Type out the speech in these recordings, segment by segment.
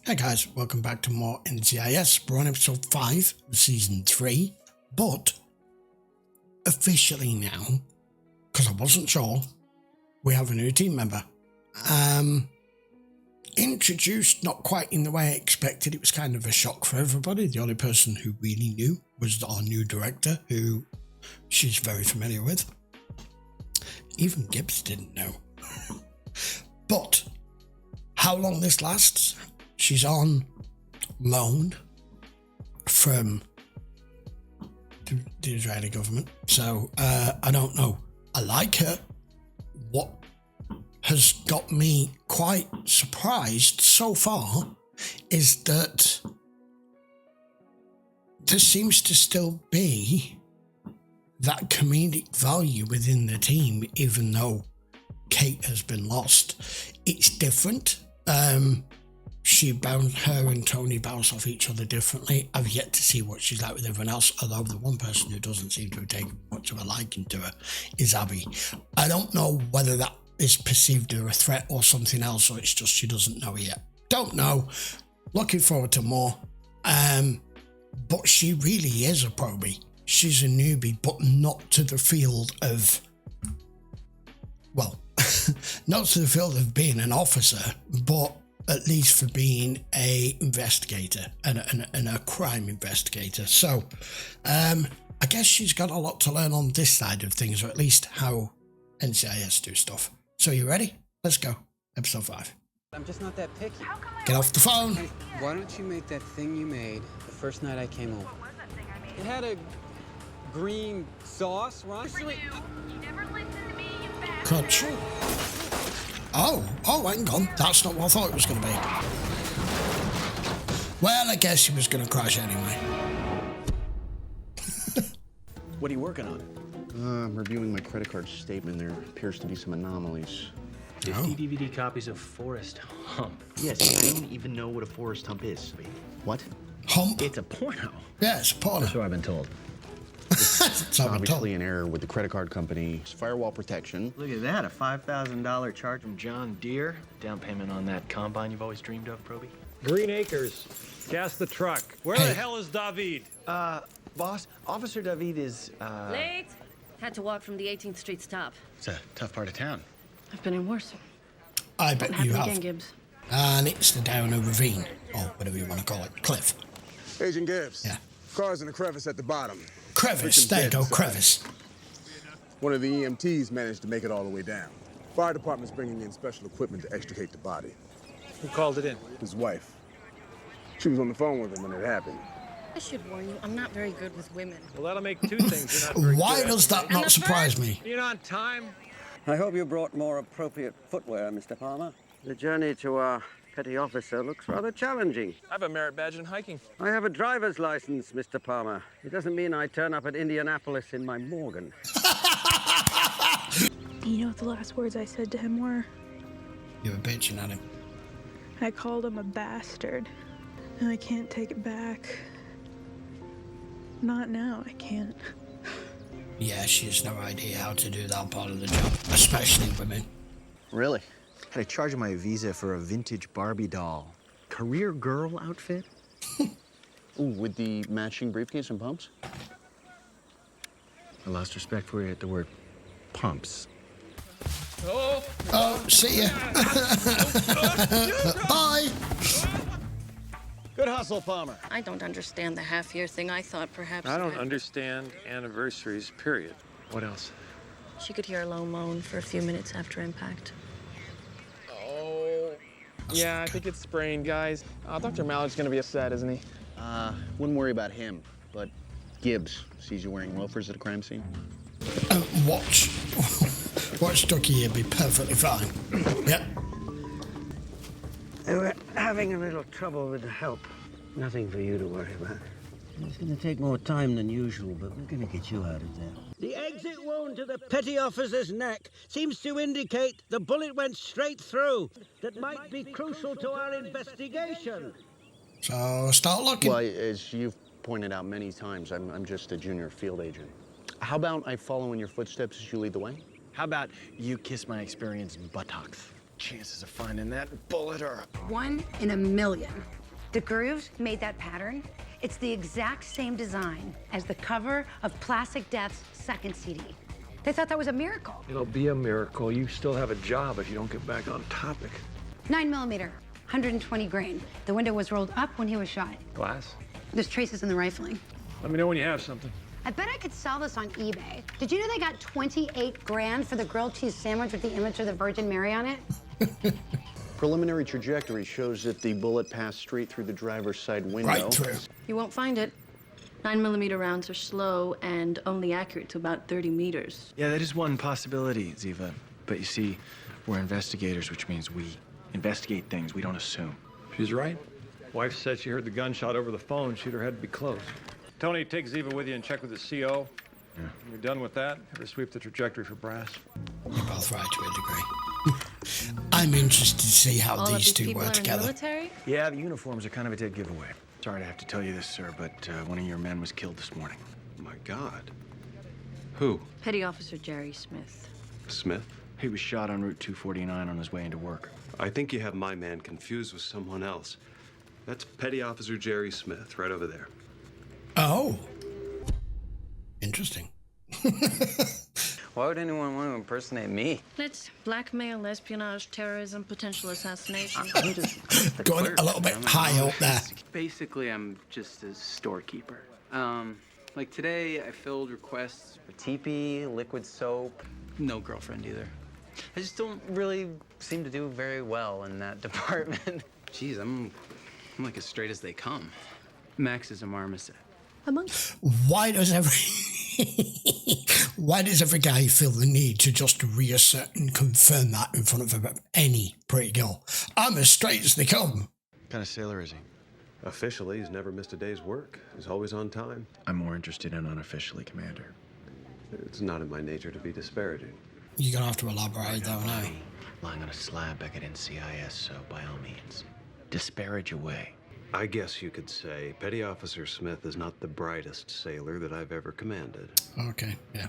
Hey guys, welcome back to more NCIS. We're on episode 5 of season 3, but officially now, because I wasn't sure, we have a new team member. Introduced not quite in the way I expected. It was kind of a shock for everybody. The only person who really knew was our new director, who she's very familiar with. Even Gibbs didn't know. But how long this lasts? She's on loan from the Israeli government. So I don't know. I like her. What has got me quite surprised so far is that there seems to still be that comedic value within the team, even though Kate has been lost. It's different. Her and Tony bounce off each other differently. I've yet to see what she's like with everyone else, although the one person who doesn't seem to have taken much of a liking to her is Abby. I don't know whether that is perceived as a threat or something else, or it's just she doesn't know yet. Don't know. Looking forward to more. But she really is a probie. She's a newbie, but not to the field of, well, not to the field of being an officer, but at least for being a investigator and a crime investigator. So I guess she's got a lot to learn on this side of things, or at least how NCIS do stuff. So you ready? Let's go. Episode 5. I'm just not that picky. Get off the phone. Hey, why don't you make that thing you made the first night I came home? What was that thing I made? It had a green sauce, right? For you. You never listen to me, you bastard. Crunch. Oh, hang on. That's not what I thought it was going to be. Well, I guess she was going to crash anyway. What are you working on? I'm reviewing my credit card statement. There appears to be some anomalies. 50 DVD copies of Forrest Hump. Yes, I don't even know what a forest hump is. What? Hump? It's a porno. Yeah, it's a porno. That's what I've been told. It's Obviously an error with the credit card company. Firewall protection. Look at that, a $5,000 charge from John Deere. Down payment on that combine you've always dreamed of, Proby. Green Acres. Gas the truck. Where Hey. the hell is David? Boss, Officer David is, Late. Had to walk from the 18th Street stop. It's a tough part of town. I've been in worse. I bet Happen you have. again, Gibbs. And it's the down a ravine, or whatever you want to call it. Cliff. Agent Gibbs. Yeah. Car's in the crevice at the bottom. Crevice. Victim's There you dead go, inside. crevice. One of the EMTs managed to make it all the way down. Fire department's bringing in special equipment to extricate the body. Who called it in? His wife. She was on the phone with him when it happened. I should warn you, I'm not very good with women. Well, that'll make two things. You're not very Why good at. does that not surprise me? You know, on time. I hope you brought more appropriate footwear, Mr. Palmer. The journey to our petty officer looks rather challenging. I have a merit badge in hiking. I have a driver's license, Mr. Palmer. It doesn't mean I turn up at Indianapolis in my Morgan. You know what the last words I said to him were? You were bitching at him. I called him a bastard. And I can't take it back. Not now, I can't. Yeah, she has no idea how to do that part of the job, especially women. Really? Had a charge on my visa for a vintage Barbie doll. Career girl outfit? Ooh, with the matching briefcase and pumps? I lost respect for you at the word pumps. Oh, see ya. Bye. Good hustle, Palmer. I don't understand the half-year thing. I thought perhaps... I don't understand anniversaries, period. What else? She could hear a low moan for a few minutes after impact. Yeah, I think it's sprained, guys. Dr. Mallard's gonna be upset, isn't he? Wouldn't worry about him, but Gibbs sees you wearing loafers at a crime scene. Watch Ducky here be perfectly fine. Yep. We're having a little trouble with the help. Nothing for you to worry about. It's going to take more time than usual, but we're going to get you out of there. The exit wound to the petty officer's neck seems to indicate the bullet went straight through. That might be crucial to our investigation. So start looking. Well, as you've pointed out many times, I'm just a junior field agent. How about I follow in your footsteps as you lead the way? How about you kiss my experienced buttocks? Chances of finding that bullet are 1 in a million. The grooves made that pattern. It's the exact same design as the cover of Plastic Death's second CD. They thought that was a miracle. It'll be a miracle. You still have a job if you don't get back on topic. 9mm, 120 grain. The window was rolled up when he was shot. Glass? There's traces in the rifling. Let me know when you have something. I bet I could sell this on eBay. Did you know they got 28 grand for the grilled cheese sandwich with the image of the Virgin Mary on it? Preliminary trajectory shows that the bullet passed straight through the driver's side window. Right through. You won't find it. 9mm rounds are slow and only accurate to about 30 meters. Yeah, that is one possibility, Ziva. But you see, we're investigators, which means we investigate things, we don't assume. She's right. Wife said she heard the gunshot over the phone. Shoot her head to be close. Tony, take Ziva with you and check with the CO. Yeah. When you're done with that, have her sweep the trajectory for brass. You're both right to a degree. I'm interested to see how All of these these two people work are in the together. military? Yeah, the uniforms are kind of a dead giveaway. Sorry to have to tell you this, sir, but one of your men was killed this morning. My God. Who? Petty Officer Jerry Smith. Smith? He was shot on Route 249 on his way into work. I think you have my man confused with someone else. That's Petty Officer Jerry Smith, right over there. Oh. Interesting. Why would anyone want to impersonate me? Let's blackmail, espionage, terrorism, potential assassination. I'm just Going a little bit high up there. Basically, I'm just a storekeeper. Like today, I filled requests for teepee, liquid soap. No girlfriend either. I just don't really seem to do very well in that department. Jeez, I'm like as straight as they come. Max is a marmoset. Why does every guy feel the need to just reassert and confirm that in front of any pretty girl? I'm as straight as they come. What kind of sailor is he? Officially, he's never missed a day's work. He's always on time. I'm more interested in unofficially, Commander. It's not in my nature to be disparaging. You're going to have to elaborate, though, now. Lying on a slab back at NCIS, so by all means, disparage away. I guess you could say Petty Officer Smith is not the brightest sailor that I've ever commanded. Okay, yeah.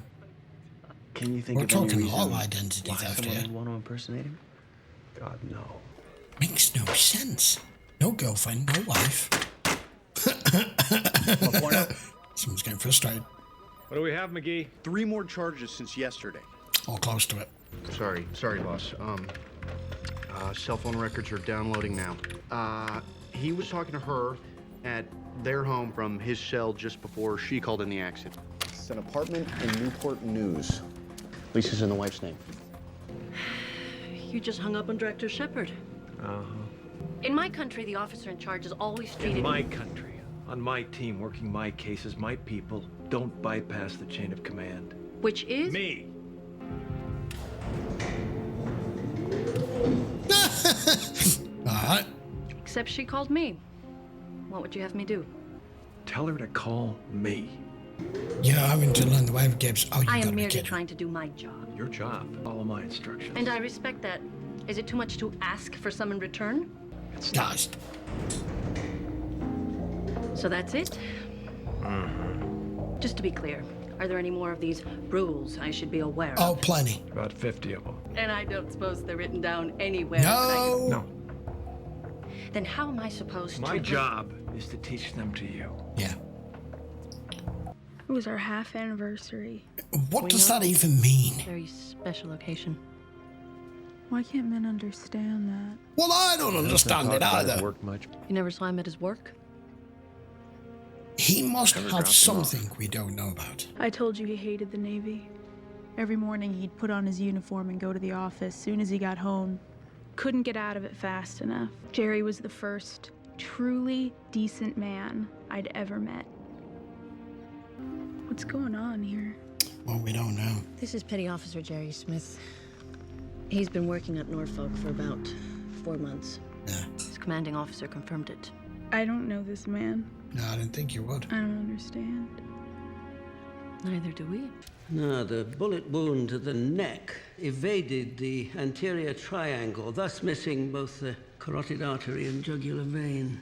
Can you think We're of any talking reason all identity why theft someone here. would want to impersonate him? God, no. Makes no sense. No girlfriend, no wife. Someone's getting frustrated. What do we have, McGee? 3 more charges since yesterday. Or close to it. Sorry, boss. Cell phone records are downloading now. He was talking to her at their home from his cell just before she called in the accident. It's an apartment in Newport News. Lisa's in the wife's name. You just hung up on Director Shepard. Uh-huh. In my country, the officer in charge is always treated... In my country, on my team, working my cases, my people don't bypass the chain of command. Which is? Me. Alright. Except she called me. What would you have me do? Tell her to call me. You're having to learn the way of Gibbs. Oh, you I gotta am be merely kidding. trying to do my job. Your job. Follow my instructions. And I respect that. Is it too much to ask for some in return? It's Guys. So that's it? Just to be clear, are there any more of these rules I should be aware of? Oh, plenty. About 50 of them. And I don't suppose they're written down anywhere. No. No. Then how am I supposed to... My job is to teach them to you. Yeah. It was our half anniversary. What does that even mean? Very special occasion. Why can't men understand that? Well, I don't understand it either. Work much. You never saw him at his work? He must Never have dropped him something we don't know about. I told you he hated the Navy. Every morning he'd put on his uniform and go to the office soon as he got home. Couldn't get out of it fast enough. Jerry was the first truly decent man I'd ever met. What's going on here? Well, we don't know. This is Petty Officer Jerry Smith. He's been working at Norfolk for about 4 months. Yeah. His commanding officer confirmed it. I don't know this man. No, I didn't think you would. I don't understand. Neither do we. No, the bullet wound to the neck evaded the anterior triangle, thus missing both the carotid artery and jugular vein.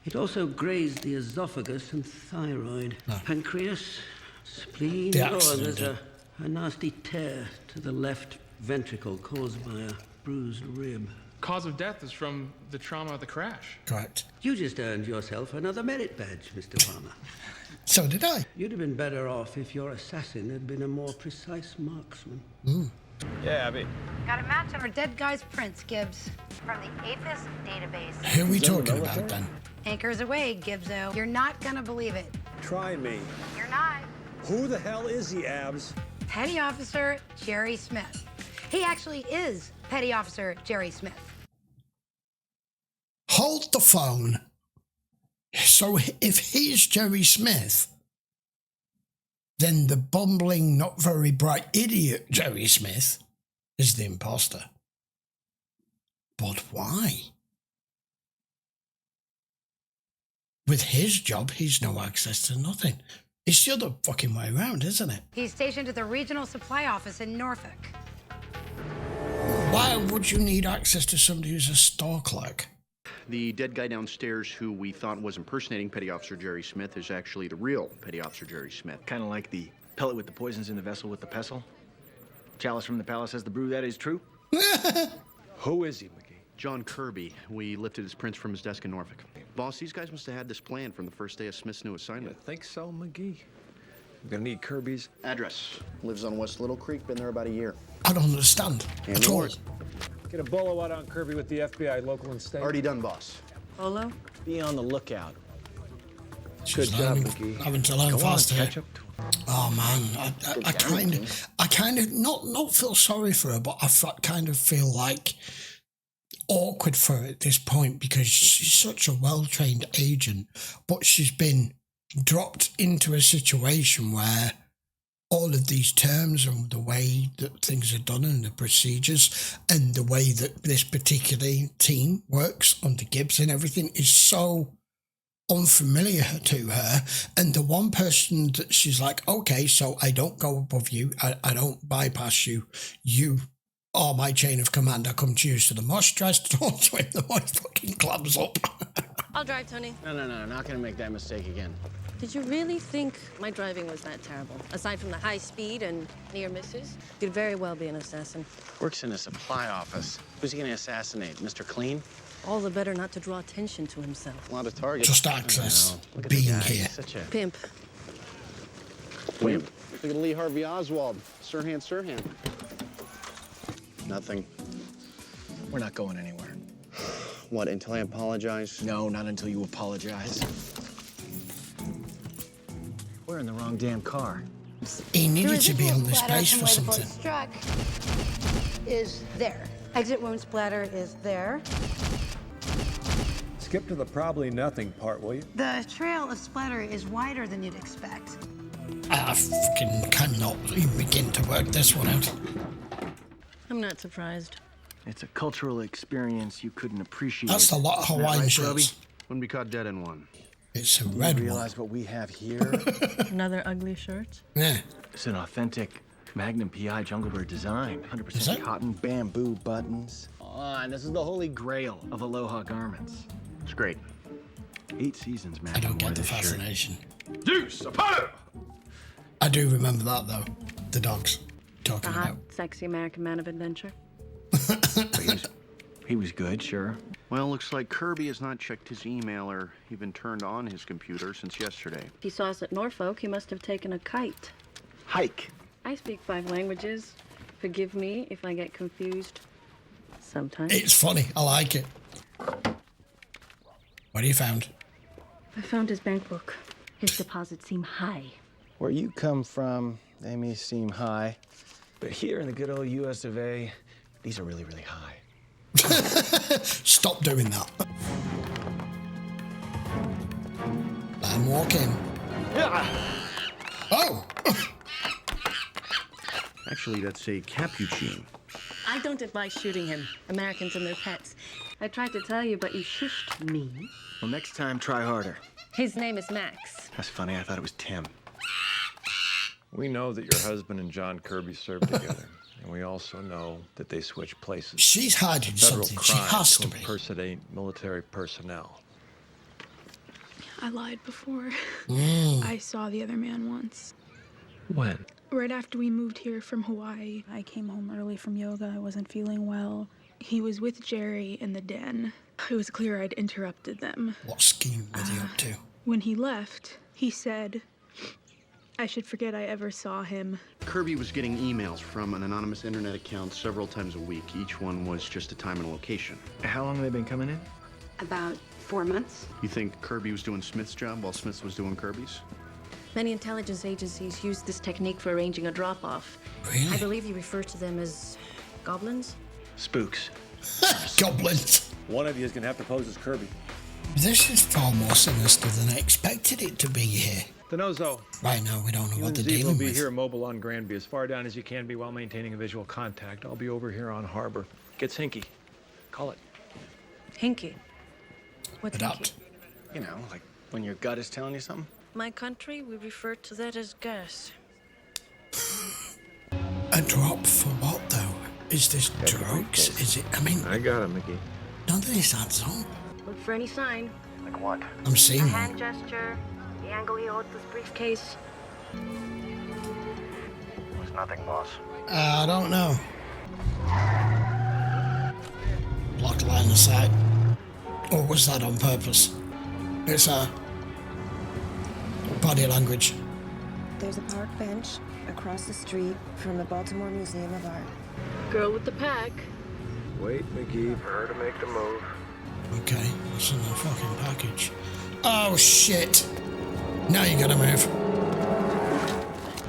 It also grazed the esophagus and thyroid, pancreas, spleen. The Oh, accident there's a nasty tear to the left ventricle caused by a bruised rib. Cause of death is from the trauma of the crash. Correct. You just earned yourself another merit badge, Mr. Palmer. So did I. You'd have been better off if your assassin had been a more precise marksman. Yeah, Abby. Got a match on our dead guy's prints, Gibbs. From the APHIS database. Who are we talking about then? Anchors away, Gibbso. You're not gonna believe it. Try me. You're not. Who the hell is he, Abs? Petty Officer Jerry Smith. He actually is Petty Officer Jerry Smith. Hold the phone. So if he's Jerry Smith, then the bumbling, not very bright idiot Jerry Smith is the imposter. But why? With his job, he's no access to nothing. It's the other fucking way around, isn't it? He's stationed at the Regional Supply Office in Norfolk. Why would you need access to somebody who's a store clerk? The dead guy downstairs who we thought was impersonating Petty Officer Jerry Smith is actually the real Petty Officer Jerry Smith. Kind of like the pellet with the poisons in the vessel with the pestle. Chalice from the palace has the brew, that is true. Who is he, McGee? John Kirby. We lifted his prints from his desk in Norfolk. Boss, these guys must have had this plan from the first day of Smith's new assignment. You think so, McGee? We're gonna need Kirby's Address. Lives on West Little Creek, been there about a year. I don't understand at all. Get a bolo out on Kirby with the FBI, local and state. Already done, boss. Polo? Be on the lookout. Good job, McGee. Having to learn fast here. Oh man, I kind of not feel sorry for her, but I kind of feel like awkward for her at this point because she's such a well-trained agent, but she's been dropped into a situation where all of these terms and the way that things are done and the procedures and the way that this particular team works under Gibbs and everything is so unfamiliar to her. And the one person that she's like, okay, so I don't go above you, I don't bypass you, you are my chain of command, I come to you. So the mosh tries to talk to him, the mosh fucking clams up. I'll drive, Tony. No, not gonna make that mistake again. Did you really think my driving was that terrible? Aside from the high speed and near misses, you'd very well be an assassin. Works in a supply office. Who's he gonna assassinate? Mr. Clean? All the better not to draw attention to himself. A lot of targets. Just access Look at being the guy. here. He's such a Pimp. Look at Lee Harvey Oswald. Sirhan. Nothing. We're not going anywhere. What, until I apologize? No, not until you apologize. We're in the wrong damn car. He The needed to be residual on this splatter base from for where the bullet something. struck is there. Exit wound splatter is there. Skip to the probably nothing part, will you? The trail of splatter is wider than you'd expect. I fucking cannot even begin to work this one out. I'm not surprised. It's a cultural experience you couldn't appreciate. That's a lot of Hawaiian Robbie? shirts. Wouldn't be caught dead in one. It's a You red realize what we have here? Another ugly shirt? Yeah. It's an authentic Magnum PI Junglebird design. Is 100% it? cotton bamboo buttons. And this is the holy grail of Aloha garments. It's great. 8 seasons, man. I don't get the this shirt. fascination. Deuce, a power! I do remember that though. The dogs talking A hot, about. sexy American man of adventure. He was good, sure. Well, looks like Kirby has not checked his email or even turned on his computer since yesterday. If he saw us at Norfolk, he must have taken a kite. Hike. I speak 5 languages. Forgive me if I get confused sometimes. It's funny. I like it. What have you found? I found his bank book. His deposits seem high. Where you come from, they may seem high, but here in the good old US of A, these are really, really high. Stop doing that. I'm walking. Oh! Actually, that's a capuchin. I don't advise shooting him. Americans and their pets. I tried to tell you, but you shushed me. Well, next time, try harder. His name is Max. That's funny. I thought it was Tim. We know that your husband and John Kirby served together, and we also know that they switched places. She's hiding Federal something. She crime has to be. impersonate military personnel. I lied before. Mm. I saw the other man once. When? Right after we moved here from Hawaii, I came home early from yoga. I wasn't feeling well. He was with Jerry in the den. It was clear I'd interrupted them. What scheme was he up to? When he left, he said I should forget I ever saw him. Kirby was getting emails from an anonymous internet account several times a week. Each one was just a time and a location. How long have they been coming in? About 4 months. You think Kirby was doing Smith's job while Smith was doing Kirby's? Many intelligence agencies use this technique for arranging a drop-off. Really? I believe he refers to them as goblins. Spooks. Goblins. One of you is going to have to pose as Kirby. This is far more sinister than I expected it to be here. Denozo. Right now, we don't know You what and they're Ziva will dealing be with. here mobile on Granby, as far down as you can be while maintaining a visual contact. I'll be over here on Harbor. Gets hinky. Call it. Hinky. What's Adapt. hinky? You know, like when your gut is telling you something. My country, we refer to that as gas. A drop for what, though? Is this drugs? Is it? I mean, I got him, Mickey. none of this adds up. Look for any sign. Like what? I'm A seeing one. hand gesture, the angle he holds this briefcase. It's nothing, boss. I don't know. Block line of sight. Or was that on purpose? It's body language. There's a park bench across the street from the Baltimore Museum of Art. Girl with the pack. Wait, Mickey, for her to make the move. Okay, what's in the fucking package? Oh shit! Now you gotta move.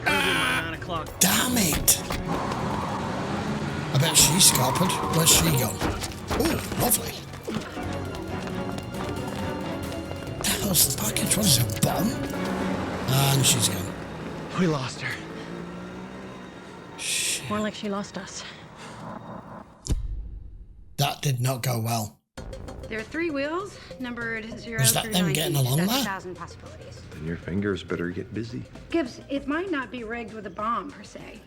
9 o'clock. Damn it! I bet she's scalpered. Where's she gone? Oh, lovely. The hell's the package? What is it, a bomb? And she's gone. We lost her. More like she lost us. That did not go well. There are 3 wheels, numbered 0 Was that through them 90. getting along That's there? 1,000 possibilities. And your fingers better get busy. Gibbs, it might not be rigged with a bomb, per se.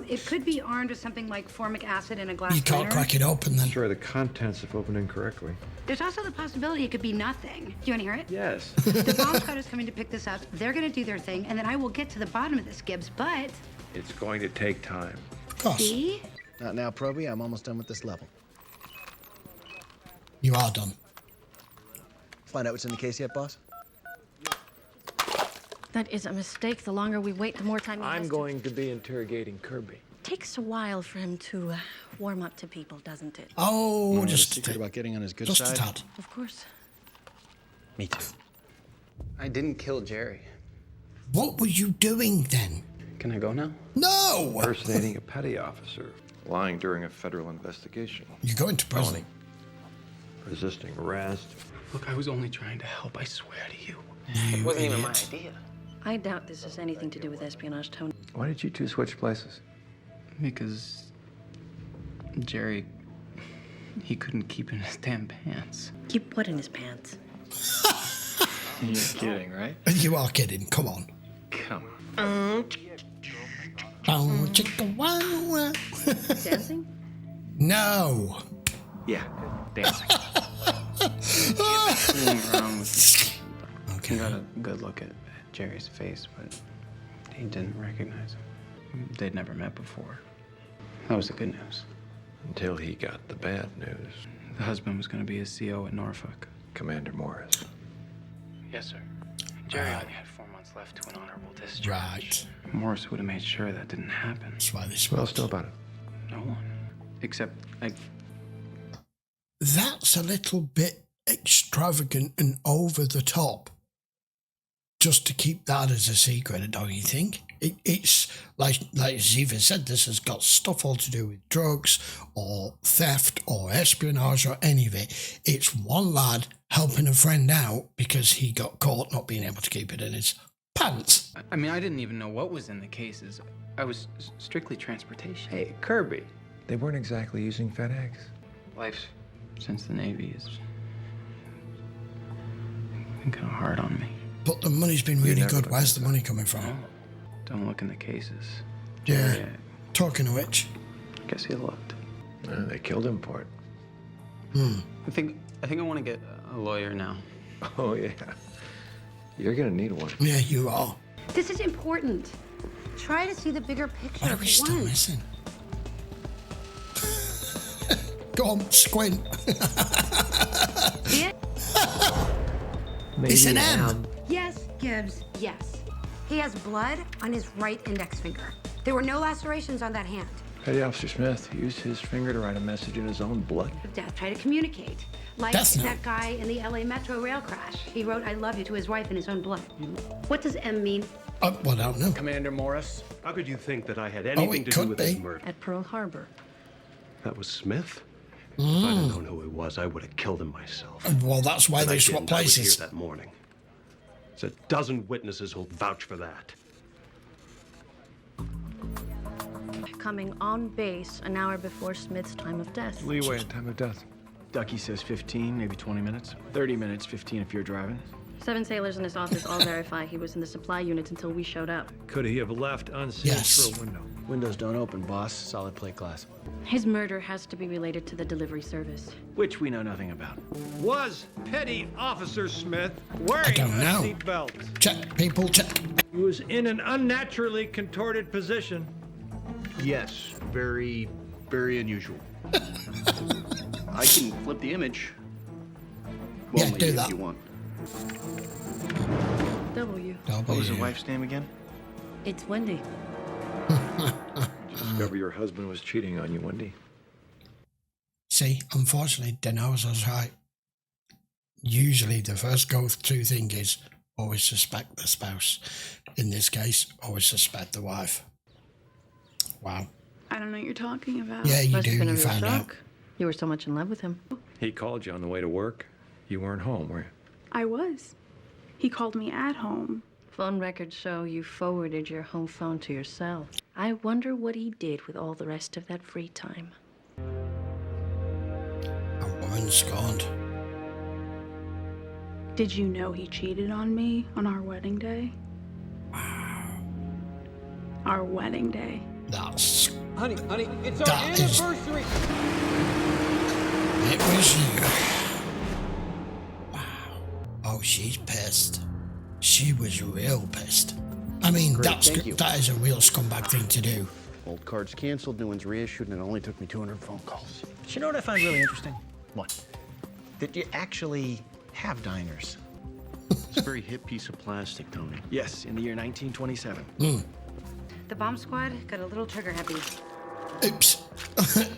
It could be armed with something like formic acid in a glass You can't container. crack it open then. Try the contents if opened incorrectly. There's also the possibility it could be nothing. Do you want to hear it? Yes. The bomb squad's coming to pick this up. They're going to do their thing, and then I will get to the bottom of this, Gibbs. But It's going to take time. Of course. see, Not now, Proby. I'm almost done with this level. You are done. Find out what's in the case yet, boss? That is a mistake. The longer we wait, the more time he I'm has going to be interrogating Kirby. Takes a while for him to warm up to people, doesn't it? Oh, Just just a secret about getting on his good just a side. tad. Of course. Me too. I didn't kill Jerry. What were you doing then? Can I go now? No! Impersonating a petty officer. Lying during a federal investigation. You're going to prison. Felony. Resisting arrest. Look, I was only trying to help, I swear to you. You Wasn't even my idiot. idea. I doubt this has anything to do with espionage, Tony. Why did you two switch places? Because Jerry, he couldn't keep in his damn pants. Keep what in his pants? You're kidding, right? You are kidding. Come on. Come on. Oh, chicka wow wow. Dancing? No. Yeah, dancing. Nothing wrong with Okay. I got a good look at Jerry's face, but he didn't recognize him. They'd never met before. That was the good news. Until he got the bad news. The husband was going to be a CO at Norfolk. Commander Morris. Yes, sir. Jerry only had 4 months left to an honorable discharge. Right. Morris would have made sure that didn't happen. That's why this What was. else know about it? No one. Except, That's a little bit extravagant and over the top. Just to keep that as a secret, don't you think? It's like Ziva said, this has got stuff all to do with drugs or theft or espionage or any of it. It's one lad helping a friend out because he got caught not being able to keep it in his pants. I mean, I didn't even know what was in the cases. I was strictly transportation. Hey, Kirby. They weren't exactly using FedEx. Life since the Navy has been kind of hard on me. But the money's been really good. Where's the money coming from? Oh, don't look in the cases. Yeah. Jerry, Talking of which. I guess he looked. They killed him for it. I think I want to get a lawyer now. Oh, yeah. You're gonna need one. Yeah, you are. this is important. Try to see the bigger picture What are we for still once. missing? Go on, squint. Maybe It's an M. Yes, Gibbs, yes. He has blood on his right index finger. There were no lacerations on that hand. Petty Officer Smith used his finger to write a message in his own blood. Death tried to communicate. Like that guy in the LA Metro rail crash. He wrote, "I love you" to his wife in his own blood. What does M mean? Well, I don't know. Commander Morris. How could you think that I had anything to do with this murder? At Pearl Harbor. That was Smith? If I'd have known who he was, I would have killed him myself. Well, that's why But they I swap didn't. I was places. here that morning. There's a dozen witnesses who'll vouch for that. Coming on base an hour before Smith's time of death. Leeway in time of death. Ducky says 15, maybe 20 minutes. 30 minutes, 15 if you're driving. 7 sailors in his office all verify he was in the supply units until we showed up. Could he have left unsealed through a window? Windows don't open, boss. Solid plate glass. His murder has to be related to the delivery service. Which we know nothing about. Was Petty Officer Smith wearing don't a know. seatbelt? Check, people, check. He was in an unnaturally contorted position. Yes, very, very unusual. I can flip the image. Well, Yeah, do if that. you want. W. What was the wife's name again? It's Wendy. Discover your husband was cheating on you, Wendy. See, unfortunately, Denose was right. Usually the first go-to thing is always suspect the spouse. In this case, always suspect the wife. Wow. I don't know what you're talking about. Yeah, you Must do. have been a You real found out. shock. You were so much in love with him. He called you on the way to work. You weren't home, were you? I was. He called me at home. Phone records show you forwarded your home phone to your cell. I wonder what he did with all the rest of that free time. A woman scorned. Did you know he cheated on me on our wedding day? Wow. Our wedding day. That's... Honey, it's our That is- anniversary. It was you. Wow. Oh, she's pissed. She was real pissed. I mean, Great, thank you. that is a real scumbag thing to do. Old card's canceled, new one's reissued, and it only took me 200 phone calls. Do you know what I find really interesting? What? That you actually have diners. It's a very hip piece of plastic, Tony. Yes, in the year 1927. The bomb squad got a little trigger happy. Oops.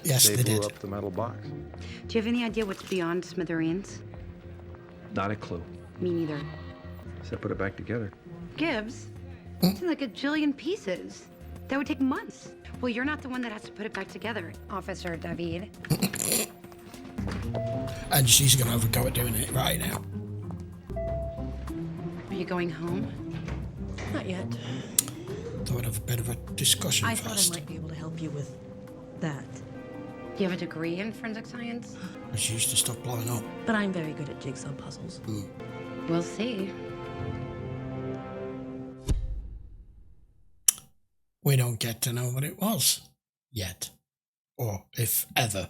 Yes, they blew did. up the metal box. Do you have any idea what's beyond smithereens? Not a clue. Me neither. So put it back together. Gibbs, it's in like a jillion pieces. That would take months. Well, you're not the one that has to put it back together, Officer David. And she's going to have a go at doing it right now. Are you going home? Not yet. Thought of a bit of a discussion I thought first. I might be able to help you with that. Do you have a degree in forensic science? She used to stop blowing up. But I'm very good at jigsaw puzzles. We'll see. We don't get to know what it was yet, or if ever.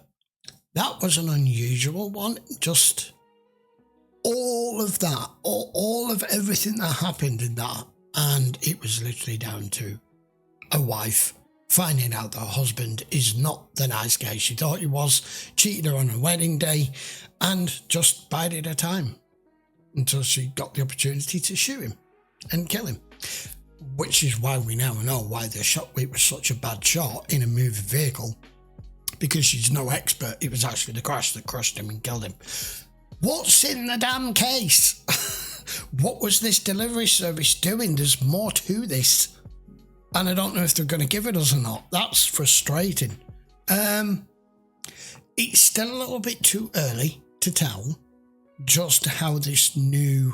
That was an unusual one. Just all of that, all of everything that happened in that, and it was literally down to a wife finding out that her husband is not the nice guy she thought he was, cheated her on her wedding day, and just bided her time until she got the opportunity to shoot him and kill him. Which is why we now know why the shot was such a bad shot in a moving vehicle, because she's no expert. It was actually the crash that crushed him and killed him. What's in the damn case? What was this delivery service doing? There's more to this. And I don't know if they're going to give it us or not. That's frustrating. It's still a little bit too early to tell just how this new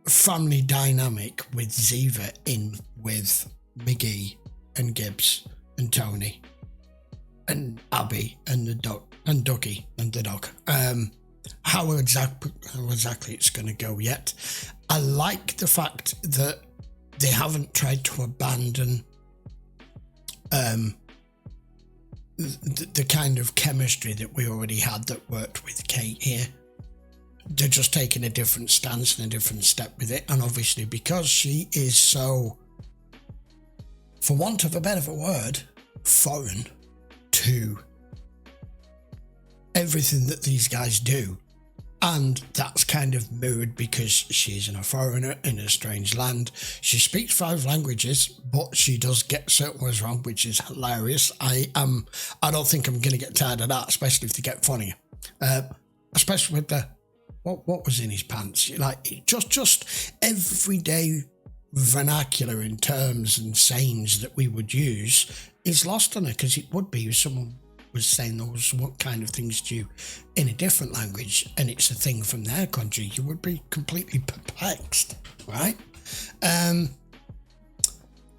family dynamic with Ziva in with McGee and Gibbs and Tony and Abby and the dog and Ducky and the dog. How exactly it's going to go yet. I like the fact that they haven't tried to abandon the kind of chemistry that we already had that worked with Kate here. They're just taking a different stance and a different step with it. And obviously because she is so, for want of a better word, foreign to everything that these guys do. And that's kind of mirrored because she's a foreigner in a strange land. She speaks 5 languages, but she does get certain words wrong, which is hilarious. I don't think I'm going to get tired of that, especially if they get funnier. Especially with the, what was in his pants? Like, just everyday vernacular in terms and sayings that we would use is lost on her, because it would be if someone was saying those what kind of things to you in a different language and it's a thing from their country, you would be completely perplexed, right?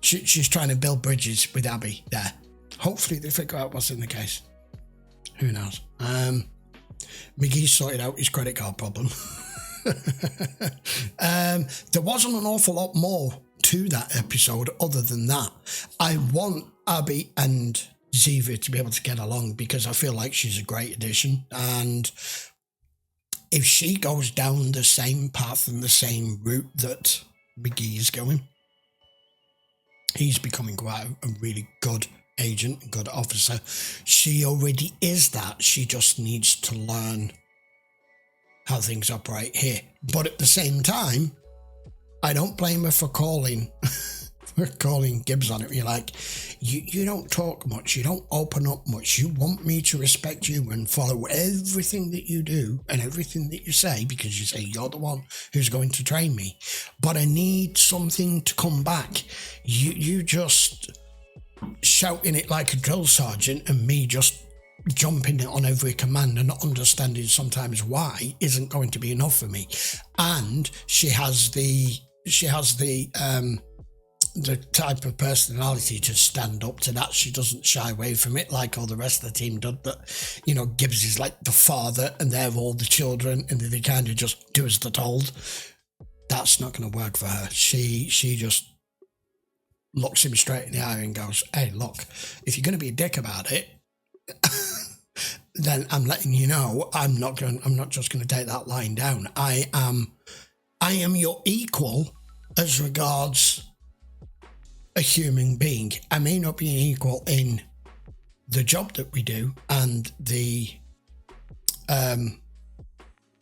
She's trying to build bridges with Abby there. Hopefully they figure out what's in the case. Who knows? McGee sorted out his credit card problem. There wasn't an awful lot more to that episode other than that. I want Abby and Ziva to be able to get along because I feel like she's a great addition, and if she goes down the same path and the same route that McGee is going, he's becoming quite a really good agent, good officer. She already is that. She just needs to learn how things operate here. But at the same time, I don't blame her for calling Gibbs on it. You're like, you don't talk much, you don't open up much, you want me to respect you and follow everything that you do and everything that you say because you say you're the one who's going to train me, but I need something to come back. You just shouting it like a drill sergeant and me just jumping it on every command and not understanding sometimes why isn't going to be enough for me. And she has the type of personality to stand up to that. She doesn't shy away from it like all the rest of the team did. But, you know, Gibbs is like the father and they're all the children and they kind of just do as they're told. That's not going to work for her. She just looks him straight in the eye and goes, hey, look, if you're going to be a dick about it, then I'm letting you know I'm not just going to take that line down. I am your equal as regards a human being. I may not be an equal in the job that we do and the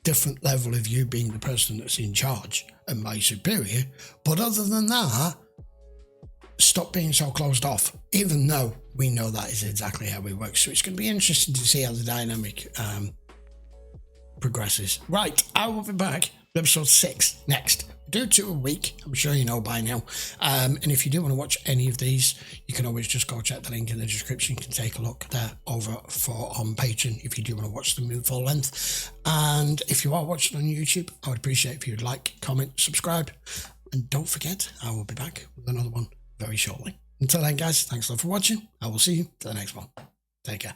different level of you being the person that's in charge and my superior, but other than that, stop being so closed off, even though we know that is exactly how we work. So it's going to be interesting to see how the dynamic progresses. Right, I will be back with episode 6 next. Do 2 a week, I'm sure you know by now. And if you do want to watch any of these, you can always just go check the link in the description. You can take a look there over on Patreon if you do want to watch them in full length. And if you are watching on YouTube, I would appreciate if you'd like, comment, subscribe. And don't forget, I will be back with another one very shortly. Until then, guys, thanks a lot for watching. I will see you to the next one. Take care.